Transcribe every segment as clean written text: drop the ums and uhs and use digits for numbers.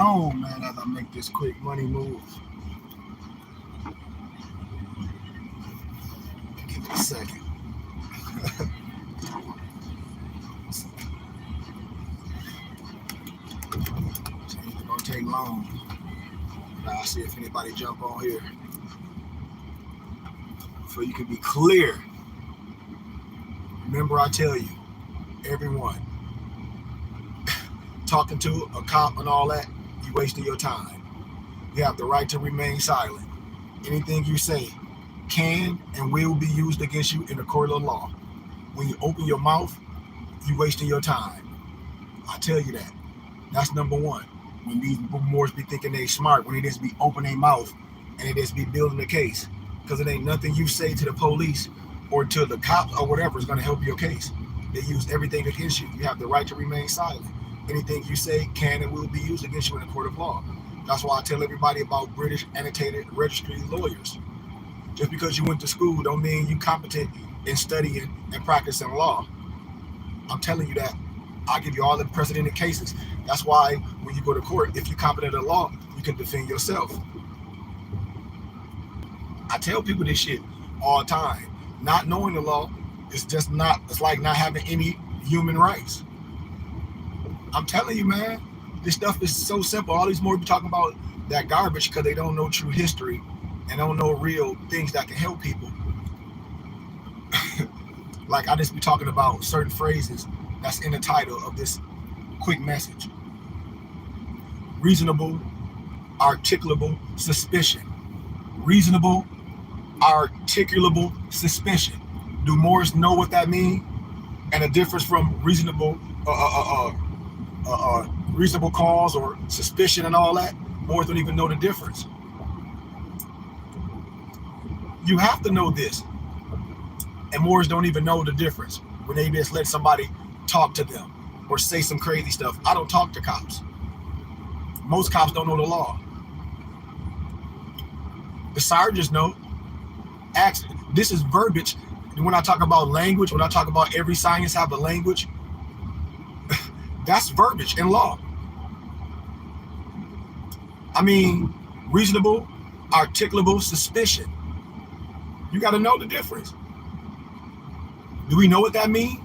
on, man, as I make this quick money move. Give it a second. It ain't gonna take long. I'll see if anybody jump on here. So you can be clear. Remember, I tell you, everyone, talking to a cop and all that, you wasting your time. You have the right to remain silent. Anything you say can and will be used against you in the court of law. When you open your mouth, you wasting your time. I tell you that. That's number one. When these Moors be thinking they smart, when they just be open their mouth and they just be building the case. Because it ain't nothing you say to the police or to the cops or whatever is going to help your case. They use everything against you. You have the right to remain silent. Anything you say can and will be used against you in the court of law. That's why I tell everybody about British annotated registry lawyers. Just because you went to school don't mean you competent in studying and practicing law. I'm telling you that. I'll give you all the precedented cases. That's why when you go to court, if you're competent in law, you can defend yourself. I tell people this shit all the time. Not knowing the law is just not, it's like not having any human rights. I'm telling you, man, this stuff is so simple. All these more be talking about that garbage because they don't know true history and don't know real things that can help people. Like I just be talking about certain phrases that's in the title of this quick message. Reasonable, articulable suspicion. Reasonable, articulable suspicion. Do Moors know what that means? And the difference from reasonable reasonable cause or suspicion and all that? Moors don't even know the difference. You have to know this. And Moors don't even know the difference when they just let somebody talk to them or say some crazy stuff. I don't talk to cops. Most cops don't know the law. The sergeants know. This is verbiage. When I talk about language, when I talk about every science have a language, that's verbiage in law. I mean, reasonable, articulable suspicion. You got to know the difference. Do we know what that means?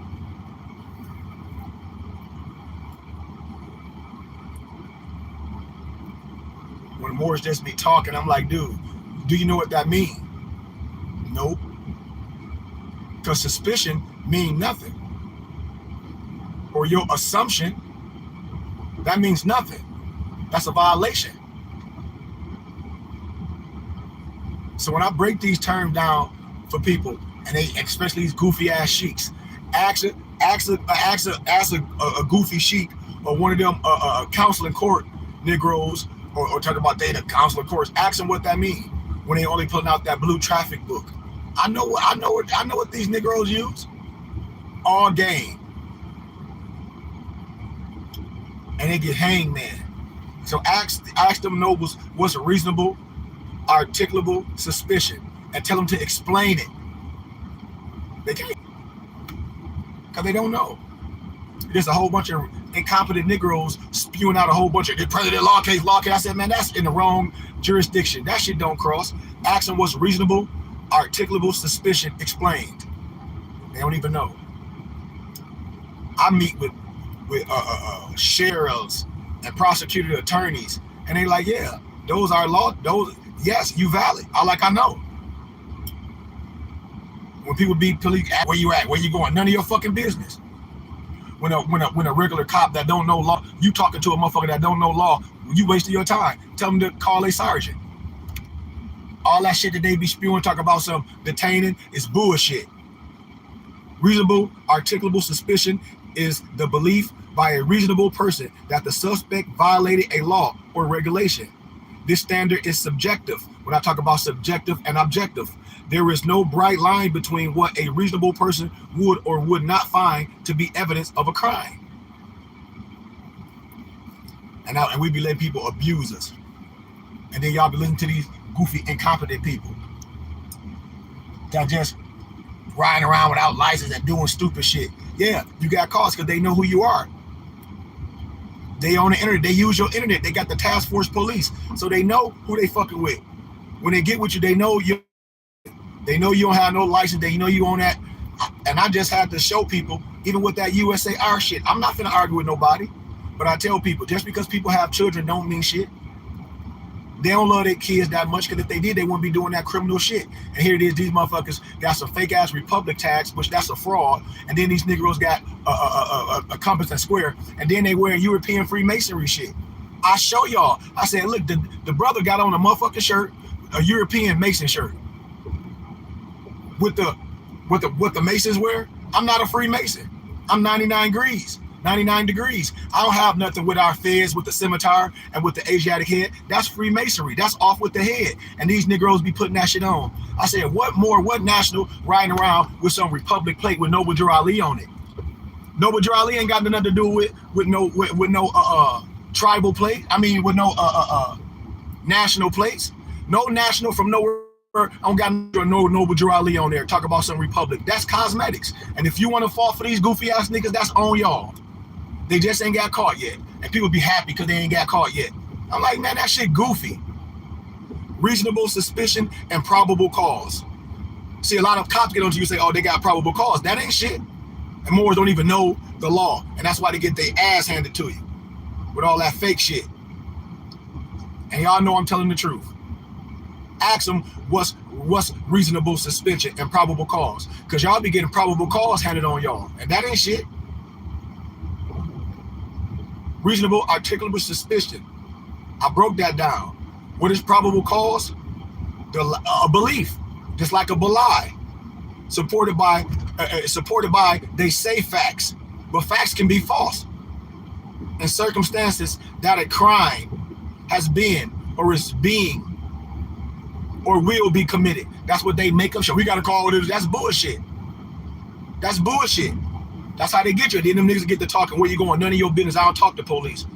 When Moors just be talking, I'm like, dude, do you know what that means? Nope. Because suspicion means nothing. Or your assumption, that means nothing. That's a violation. So when I break these terms down for people, and they, especially these goofy ass sheiks, ask a goofy sheik or one of them counseling court Negroes or talk about data counseling courts. Ask them what that means when they only putting out that blue traffic book. I know what these Negroes use. All game. And they get hanged, man. So ask them nobles what's a reasonable, articulable suspicion and tell them to explain it. They can't. Because they don't know. There's a whole bunch of incompetent Negroes spewing out a whole bunch of president law case. I said, man, that's in the wrong jurisdiction. That shit don't cross. Ask them what's reasonable, articulable suspicion explained. They don't even know. I meet with sheriffs and prosecutor attorneys, and they like, yeah, those are law. Those, yes, you valid. I know. When people be police, where you at? Where you going? None of your fucking business. When a regular cop that don't know law, you talking to a motherfucker that don't know law, you wasting your time. Tell them to call a sergeant. All that shit that they be spewing, talk about some detaining is bullshit. Reasonable, articulable suspicion is the belief by a reasonable person that the suspect violated a law or regulation. This standard is subjective. When I talk about subjective and objective, there is no bright line between what a reasonable person would or would not find to be evidence of a crime. And we be letting people abuse us. And then y'all be listening to these goofy, incompetent people that just riding around without license and doing stupid shit. Yeah, you got caught because they know who you are. They on the internet. They use your internet. They got the task force police, so they know who they fucking with. When they get with you, they know you. They know you don't have no license. They know you on that. And I just had to show people, even with that USAR shit. I'm not finna argue with nobody, but I tell people, just because people have children don't mean shit. They don't love their kids that much, because if they did, they wouldn't be doing that criminal shit. And here it is, these motherfuckers got some fake ass Republic tags, which that's a fraud. And then these Negroes got a compass and square, and then they wearing European Freemasonry shit. I show y'all. I said, look, the brother got on a motherfucking shirt, a European Mason shirt, with the Masons wear. I'm not a Freemason. I'm 99 degrees. I don't have nothing with our feds, with the scimitar and with the Asiatic head. That's Freemasonry. That's off with the head. And these Negroes be putting that shit on. I said, what national riding around with some Republic plate with Noble Drew Ali on it? Noble Drew Ali ain't got nothing to do with no tribal plate. I mean, with no national plates. No national from nowhere. I don't got no Noble Drew Ali on there. Talk about some Republic. That's cosmetics. And if you want to fall for these goofy ass niggas, that's on y'all. They just ain't got caught yet. And people be happy because they ain't got caught yet. I'm like, man, that shit goofy. Reasonable suspicion and probable cause. See, a lot of cops get on to you and say, oh, they got probable cause. That ain't shit. And more don't even know the law. And that's why they get their ass handed to you with all that fake shit. And y'all know I'm telling the truth. Ask them what's reasonable suspicion and probable cause, because y'all be getting probable cause handed on y'all, and that ain't shit. Reasonable articulable suspicion, I broke that down. What is probable cause? A belief, just like a belie, supported by they say facts, but facts can be false. In circumstances that a crime has been or is being or will be committed. That's what they make up. So we gotta call it. That's bullshit. That's bullshit. That's how they get you. Then them niggas get to talking. Where you going? None of your business. I don't talk to police.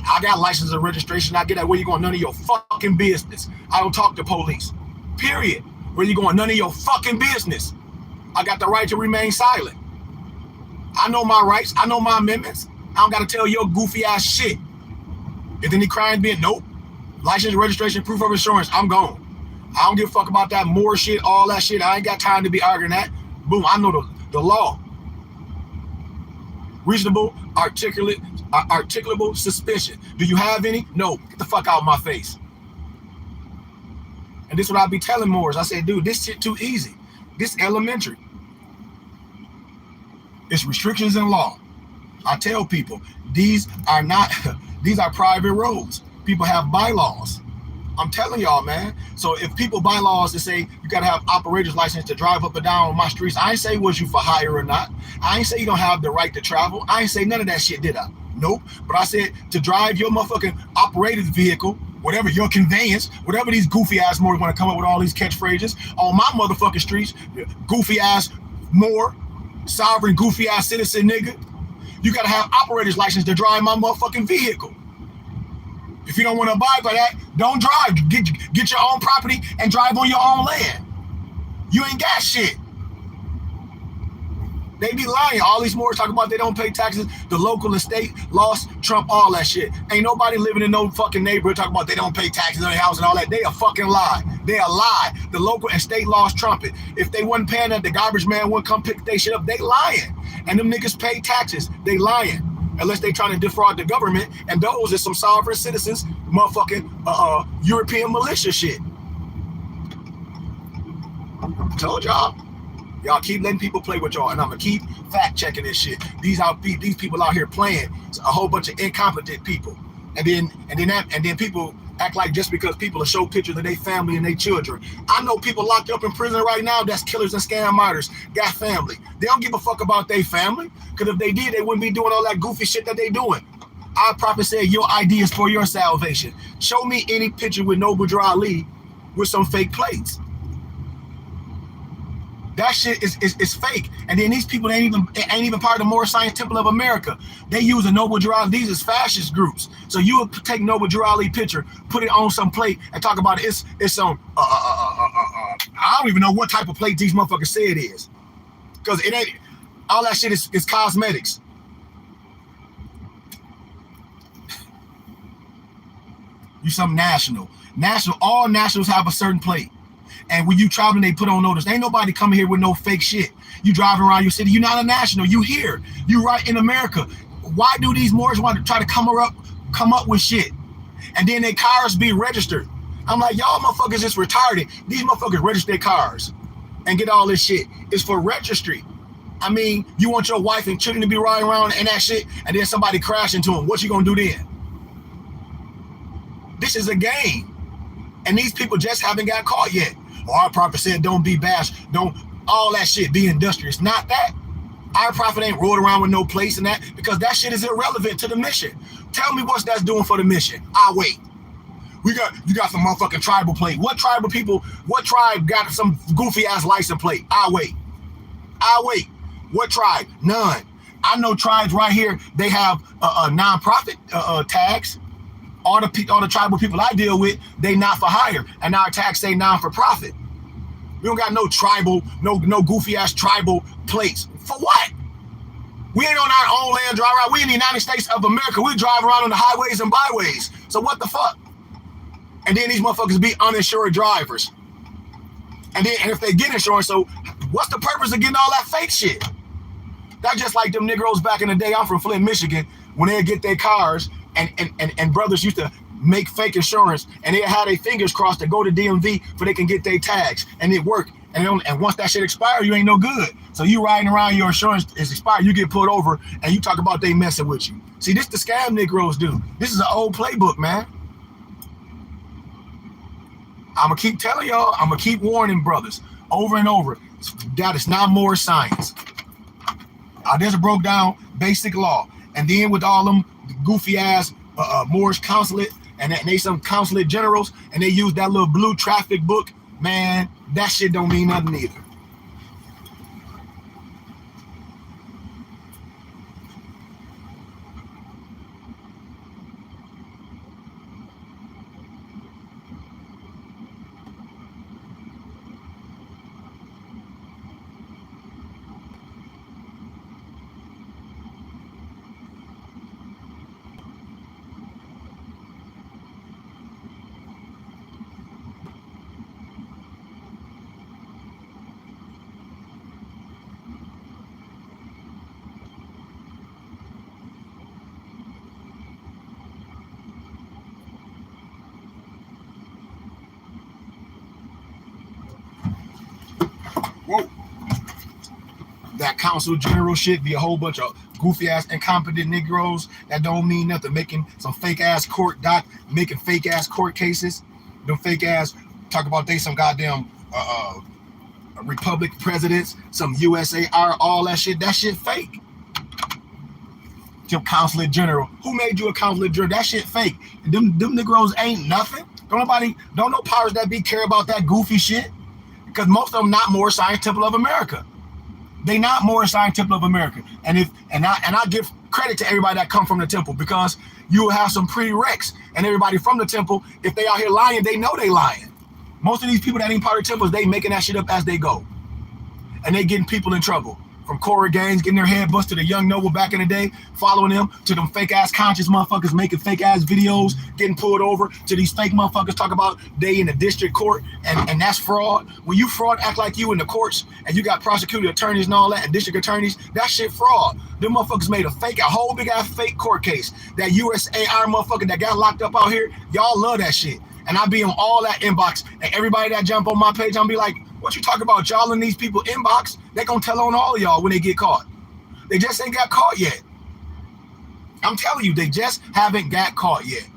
I got license and registration. I get that. Where you going? None of your fucking business. I don't talk to police. Period. Where you going? None of your fucking business. I got the right to remain silent. I know my rights. I know my amendments. I don't gotta tell your goofy ass shit. If any crime being, nope. License, registration, proof of insurance, I'm gone. I don't give a fuck about that more shit, all that shit. I ain't got time to be arguing that. Boom, I know the law. Reasonable, articulable suspicion. Do you have any? No. Get the fuck out of my face. And this is what I be telling Moors. I say, dude, this shit too easy. This elementary. It's restrictions in law. I tell people, these are private roads. People have bylaws. I'm telling y'all, man. So if people bylaws that say you gotta have operator's license to drive up and down on my streets, I ain't say was you for hire or not. I ain't say you don't have the right to travel. I ain't say none of that shit, did I? Nope. But I said to drive your motherfucking operated vehicle, whatever your conveyance, whatever these goofy ass Moors want to come up with all these catchphrases on my motherfucking streets, goofy ass Moor, sovereign goofy ass citizen nigga. You gotta have operator's license to drive my motherfucking vehicle. If you don't want to abide by that, don't drive. Get your own property and drive on your own land. You ain't got shit. They be lying. All these Moors talk about they don't pay taxes. The local and state laws trump all that shit. Ain't nobody living in no fucking neighborhood talking about they don't pay taxes on their house and all that. They a fucking lie. They a lie. The local and state laws trump it. If they wasn't paying that, the garbage man wouldn't come pick their shit up. They lying. And them niggas pay taxes. They lying. Unless they trying to defraud the government, and those are some sovereign citizens, motherfucking European militia shit. Told y'all. Y'all keep letting people play with y'all, and I'm gonna keep fact checking this shit. These people out here playing a whole bunch of incompetent people, and then people act like just because people will show pictures of their family and their children. I know people locked up in prison right now that's killers and scam martyrs, got family. They don't give a fuck about their family, because if they did, they wouldn't be doing all that goofy shit that they doing. Our prophet said your ID is for your salvation. Show me any picture with Noble Drew Ali with some fake plates. That shit is fake. And then these people ain't even part of the Moorish Science Temple of America. They use a Noble Drew Ali. These is fascist groups. So you would take Noble Drew Ali picture, put it on some plate, and talk about it. It's some I don't even know what type of plate these motherfuckers say it is, because it ain't. All that shit is cosmetics. You some national. All nationals have a certain plate. And when you traveling, they put on notice. Ain't nobody coming here with no fake shit. You driving around your city. You're not a national. You here. You right in America. Why do these Moors want to try to come up with shit? And then their cars be registered. I'm like, y'all motherfuckers just retarded. These motherfuckers register their cars and get all this shit. It's for registry. I mean, you want your wife and children to be riding around and that shit, and then somebody crash into them. What you gonna do then? This is a game. And these people just haven't got caught yet. Or our prophet said, don't be bashed. Don't, all that shit, be industrious. Not that. Our prophet ain't rolled around with no place in that, because that shit is irrelevant to the mission. Tell me what that's doing for the mission. I'll wait. You got some motherfucking tribal plate. What tribe got some goofy ass license plate? I'll wait. What tribe? None. I know tribes right here, they have non-profit tags. All the tribal people I deal with, they not for hire, and our tags say non-for-profit. We don't got no tribal, no goofy ass tribal plates. For what? We ain't on our own land drive around. We in the United States of America. We drive around on the highways and byways. So what the fuck? And then these motherfuckers be uninsured drivers. And if they get insurance, so what's the purpose of getting all that fake shit? That's just like them Negroes back in the day. I'm from Flint, Michigan. When they get their cars, and brothers used to make fake insurance, and they had their fingers crossed to go to DMV for they can get their tags, and it worked. And once that shit expires, you ain't no good. So you riding around, your insurance is expired, you get pulled over, and you talk about they messing with you. See, this the scam Negroes do. This is an old playbook, man. I'm gonna keep telling y'all, I'm gonna keep warning brothers over and over. That is not more science. I just broke down basic law, and then with all them goofy ass Moorish consulate and they some consulate generals, and they use that little blue traffic book, man, that shit don't mean nothing either. Whoa. That consul general shit be a whole bunch of goofy ass incompetent Negroes that don't mean nothing, making some fake ass making fake ass court cases. Them fake ass talk about they some goddamn republic presidents, some USAR, all that shit. That shit fake. Your consulate general. Who made you a consulate general? That shit fake. Them Negroes ain't nothing. Don't no powers that be care about that goofy shit. Because most of them not more Science Temple of America. They not more Science Temple of America. And I give credit to everybody that come from the temple, because you will have some prereqs, and everybody from the temple, if they out here lying, they know they lying. Most of these people that ain't part of temples, they making that shit up as they go. And they getting people in trouble. From Cora gangs getting their head busted, a young noble back in the day, following them, to them fake ass conscious motherfuckers making fake ass videos, getting pulled over, to these fake motherfuckers talk about they in the district court, and that's fraud. When you fraud, act like you in the courts, and you got prosecuting attorneys and all that, and district attorneys, that shit fraud. Them motherfuckers made a whole big ass fake court case. That USAR motherfucker that got locked up out here, y'all love that shit. And I be on all that inbox, and everybody that jump on my page, I'm be like, what you talk about? Y'all in these people inbox, they gonna tell on all of y'all when they get caught. They just ain't got caught yet. I'm telling you, they just haven't got caught yet.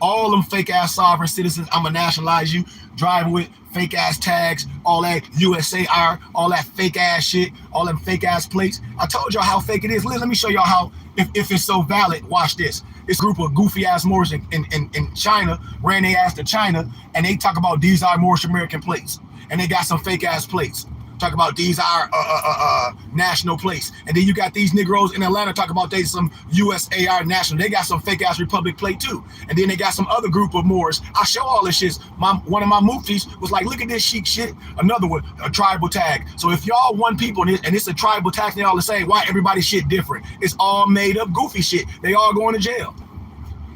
All them fake ass sovereign citizens, I'ma nationalize you, driving with fake ass tags, all that USAR, all that fake ass shit, all them fake ass plates. I told y'all how fake it is. Let me show y'all how, if it's so valid. Watch this. This group of goofy ass Moors in China ran their ass to China, and they talk about these are Moorish American plates, and they got some fake ass plates. Talk about these are national plates, and then you got these Negroes in Atlanta talk about they some USAR national. They got some fake ass Republic plate too, and then they got some other group of Moors. I show all this shit. One of my muftis was like, look at this chic shit. Another one, a tribal tag. So if y'all one people and it's a tribal tag, they all the same. Why everybody shit different? It's all made up goofy shit. They all going to jail.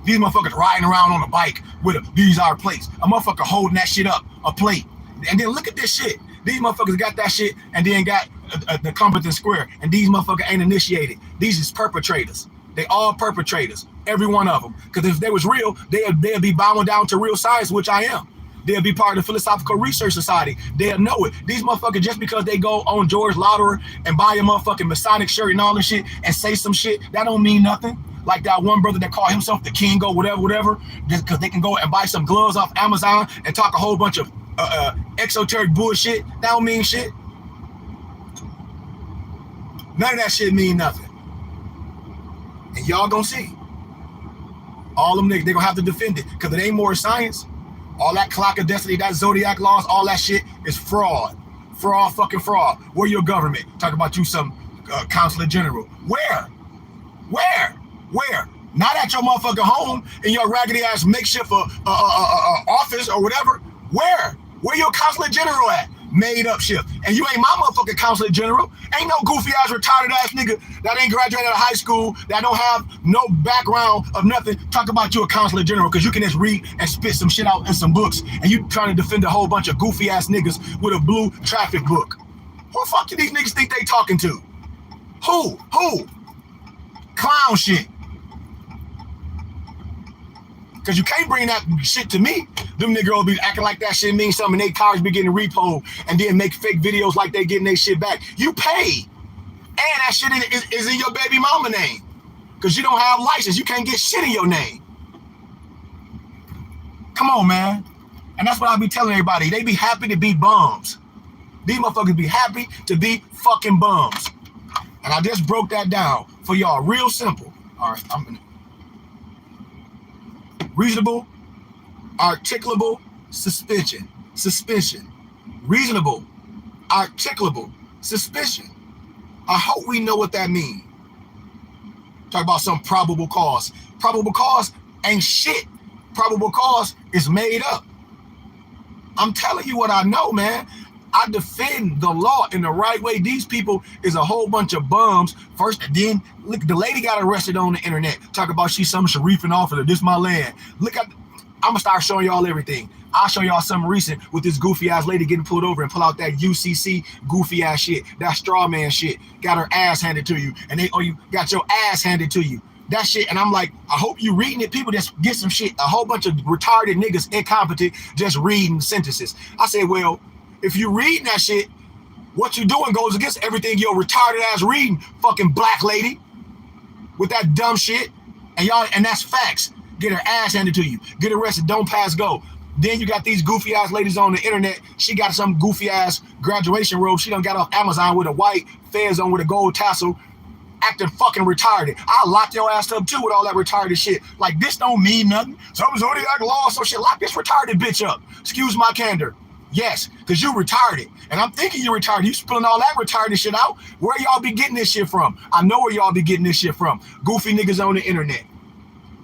These motherfuckers riding around on a bike with these are plates. A motherfucker holding that shit up, a plate. And then look at this shit. These motherfuckers got that shit and then got the Compton Square. And these motherfuckers ain't initiated. These is perpetrators. They all perpetrators, every one of them. Because if they was real, they'll be bowing down to real science, which I am. They'll be part of the Philosophical Research Society. They'll know it. These motherfuckers, just because they go on George Lauderer and buy a motherfucking Masonic shirt and all this shit and say some shit, that don't mean nothing. Like that one brother that called himself the king or whatever, just because they can go and buy some gloves off Amazon and talk a whole bunch of exoteric bullshit. That don't mean shit. None of that shit mean nothing. And y'all gonna see. All them niggas, they gonna have to defend it because it ain't more science. All that clock of destiny, that zodiac laws, all that shit is fraud. Fraud, fucking fraud. Where your government? Talk about you some consulate general. Where? Not at your motherfucking home in your raggedy ass makeshift office or whatever. Where your consulate general at? Made up shit. And you ain't my motherfucking consulate general. Ain't no goofy ass retarded ass nigga that ain't graduated out of high school, that don't have no background of nothing. Talk about you a consulate general because you can just read and spit some shit out in some books and you trying to defend a whole bunch of goofy ass niggas with a blue traffic book. Who the fuck do these niggas think they talking to? Who? Clown shit. Because you can't bring that shit to me. Them niggas will be acting like that shit means something. They cars be getting repoed and then make fake videos like they getting their shit back. You pay. And that shit is in your baby mama name. Because you don't have license. You can't get shit in your name. Come on, man. And that's what I be telling everybody. They be happy to be bums. These motherfuckers be happy to be fucking bums. And I just broke that down for y'all. Real simple. All right, I'm gonna... Reasonable, articulable, suspension. Reasonable, articulable, suspicion. I hope we know what that means. Talk about some probable cause. Probable cause ain't shit. Probable cause is made up. I'm telling you what I know, man. I defend the law in the right way. These people is a whole bunch of bums. First, and then look, the lady got arrested on the internet. Talk about she's some Sharifing officer. This my land. Look at, I'm gonna start showing y'all everything. I'll show y'all something recent with this goofy ass lady getting pulled over and pull out that UCC goofy ass shit, that straw man shit. Got her ass handed to you, and you got your ass handed to you. That shit, and I'm like, I hope you reading it. People just get some shit. A whole bunch of retarded niggas, incompetent, just reading sentences. I say, well, if you reading that shit, what you doing goes against everything your retarded ass reading, fucking black lady, with that dumb shit. And that's facts. Get her ass handed to you. Get arrested, don't pass go. Then you got these goofy ass ladies on the internet. She got some goofy ass graduation robe. She done got off Amazon with a white fez on with a gold tassel, acting fucking retarded. I'll lock your ass up too with all that retarded shit. Like, this don't mean nothing. Some zodiac law, so shit. Lock this retarded bitch up. Excuse my candor. Yes, because you retarded. And I'm thinking you're retarded. You spilling all that retarded shit out. Where y'all be getting this shit from? I know where y'all be getting this shit from. Goofy niggas on the internet.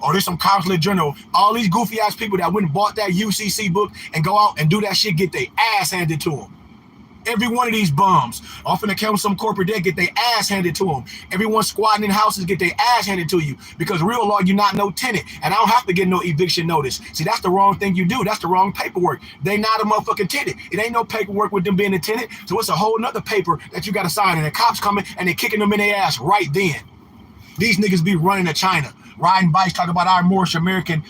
Or there's some consulate general. All these goofy ass people that went and bought that UCC book and go out and do that shit, get their ass handed to them. Every one of these bums, off in the count some corporate debt, get their ass handed to them. Everyone squatting in houses, get their ass handed to you. Because real law, you're not no tenant. And I don't have to get no eviction notice. See, that's the wrong thing you do. That's the wrong paperwork. They not a motherfucking tenant. It ain't no paperwork with them being a tenant. So it's a whole nother paper that you got to sign. And the cops coming and they kicking them in their ass right then. These niggas be running to China, riding bikes, talking about our Moorish American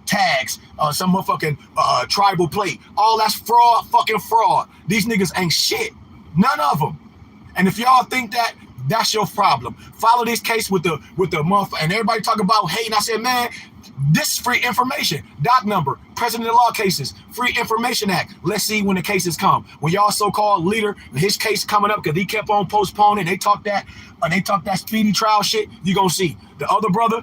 tags, some motherfucking tribal plate. All that's fraud, fucking fraud. These niggas ain't shit. None of them. And if y'all think that, that's your problem. Follow this case with the motherfucker. And everybody talk about hating. I said, man, this is free information. Doc number, President of Law Cases, Free Information Act. Let's see when the cases come. When y'all so-called leader, his case coming up because he kept on postponing. They talk that speedy trial shit. You gonna see. The other brother,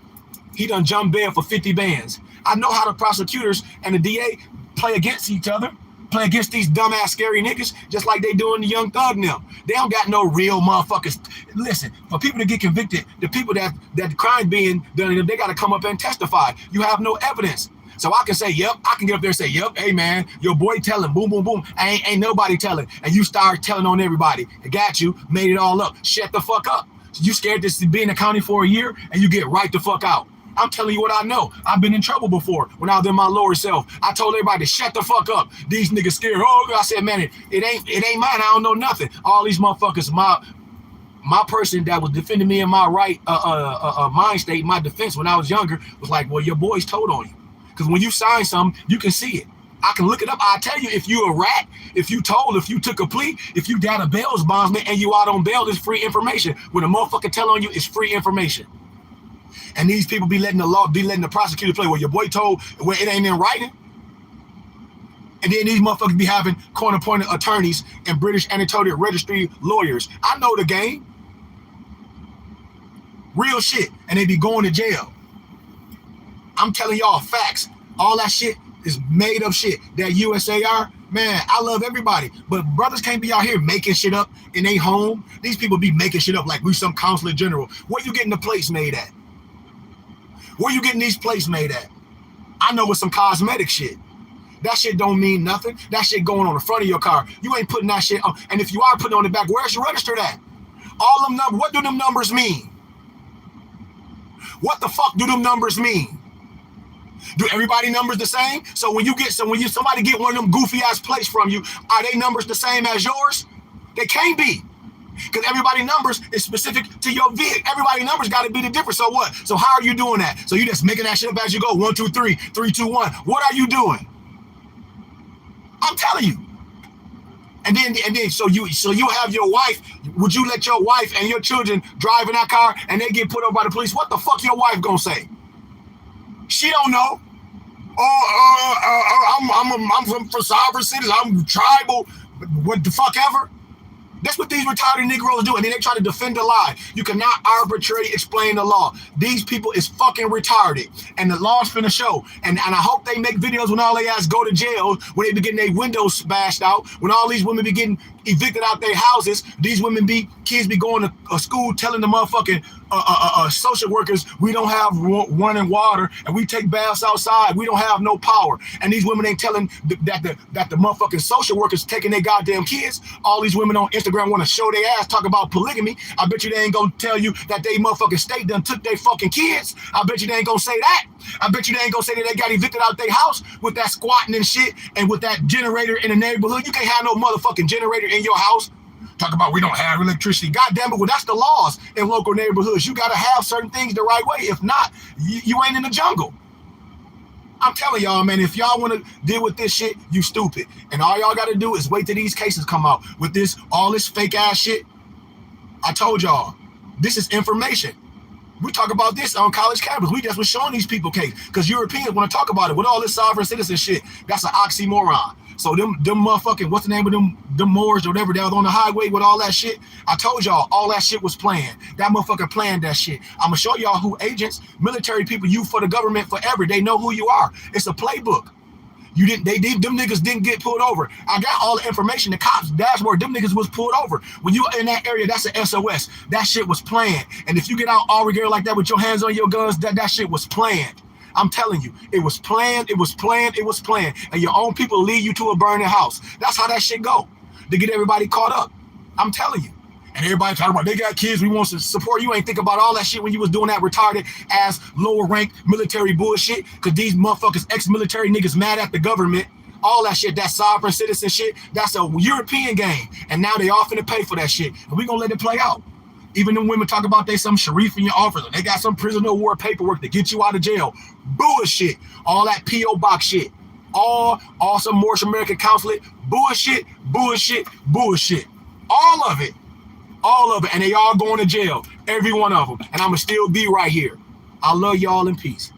he done jumped bail for 50 bands. I know how the prosecutors and the DA play against each other, play against these dumbass scary niggas, just like they doing the Young Thug now. They don't got no real motherfuckers. Listen, for people to get convicted, the people that the crime being done, they got to come up and testify. You have no evidence. So I can say, yep, I can get up there and say, yep, hey man, your boy telling, boom, boom, boom. Ain't nobody telling. And you start telling on everybody. I got you, made it all up. Shut the fuck up. You scared this to be in the county for a year and you get right the fuck out. I'm telling you what I know. I've been in trouble before when I was in my lower self. I told everybody to shut the fuck up. These niggas scared. Oh, I said, man, it ain't mine. I don't know nothing. All these motherfuckers, my person that was defending me in my right mind state, my defense when I was younger, was like, well, your boys told on you. Because when you sign something, you can see it. I can look it up. I'll tell you if you a rat, if you told, if you took a plea, if you got a bail's bondsman and you out on bail, it's free information. When a motherfucker tell on you, it's free information. And these people be letting the prosecutor play. Well, your boy told, where it ain't in writing. And then these motherfuckers be having court-appointed attorneys and British Annotated Registry lawyers. I know the game. Real shit. And they be going to jail. I'm telling y'all facts. All that shit is made up shit. That USAR, man, I love everybody. But brothers can't be out here making shit up in their home. These people be making shit up like we some consulate general. Where you getting the plates made at? Where you getting these plates made at? I know with some cosmetic shit. That shit don't mean nothing. That shit going on the front of your car. You ain't putting that shit on. And if you are putting it on the back, where's your registered at? All them numbers, what do them numbers mean? What the fuck do them numbers mean? Do everybody numbers the same? So when somebody get one of them goofy ass plates from you, are they numbers the same as yours? They can't be. Because everybody numbers is specific to your vehicle. Everybody numbers got to be the difference. So what? So how are you doing that? So you just making that shit up as you go. 1, 2, 3, 3, 2, 1. What are you doing? I'm telling you. And then so you have your wife. Would you let your wife and your children drive in that car and they get put up by the police? What the fuck your wife gonna say? She don't know. I'm from sovereign citizens. I'm tribal. What the fuck ever. That's what these retarded Negroes do. And then they try to defend the lie. You cannot arbitrarily explain the law. These people is fucking retarded. And the law's finna show. And I hope they make videos when all they ass go to jail, when they be getting their windows smashed out, when all these women be getting evicted out their houses. These kids be going to a school telling the motherfucking social workers, we don't have running water and we take baths outside. We don't have no power. And these women ain't telling that the motherfucking social workers taking their goddamn kids. All these women on Instagram want to show their ass, talk about polygamy. I bet you they ain't gonna tell you that they motherfucking state done took their fucking kids. I bet you they ain't gonna say that. I bet you they ain't gonna say that they got evicted out their house with that squatting and shit and with that generator in the neighborhood. You can't have no motherfucking generator in your house. Talk about we don't have electricity. God damn it, well, that's the laws in local neighborhoods. You gotta have certain things the right way. If not, you ain't in the jungle. I'm telling y'all, man, if y'all want to deal with this shit, you stupid. And all y'all gotta do is wait till these cases come out with all this fake ass shit. I told y'all, this is information. We talk about this on college campus. We just was showing these people case because Europeans want to talk about it with all this sovereign citizen shit. That's an oxymoron. So them motherfucking, what's the name of them Moors or whatever that was on the highway with all that shit? I told y'all all that shit was planned. That motherfucker planned that shit. I'm gonna show y'all who agents, military people, you for the government forever. They know who you are. It's a playbook. Them niggas didn't get pulled over. I got all the information. The cops dashboard, them niggas was pulled over. When you in that area, that's an SOS. That shit was planned. And if you get out all regular like that with your hands on your guns, that shit was planned. I'm telling you, it was planned, it was planned, it was planned. And your own people lead you to a burning house. That's how that shit go. To get everybody caught up. I'm telling you. And everybody talking about they got kids, we want to support. You ain't think about all that shit when you was doing that retarded ass lower ranked military bullshit. Cause these motherfuckers, ex-military niggas mad at the government. All that shit, that sovereign citizen shit, that's a European game. And now they all finna pay for that shit. And we gonna let it play out. Even them women talk about they some Sharif in your office. They got some prisoner of war paperwork to get you out of jail. Bullshit. All that P.O. box shit. All some Moorish American consulate. Bullshit, bullshit, bullshit. All of it. All of it. And they all going to jail. Every one of them. And I'ma still be right here. I love y'all in peace.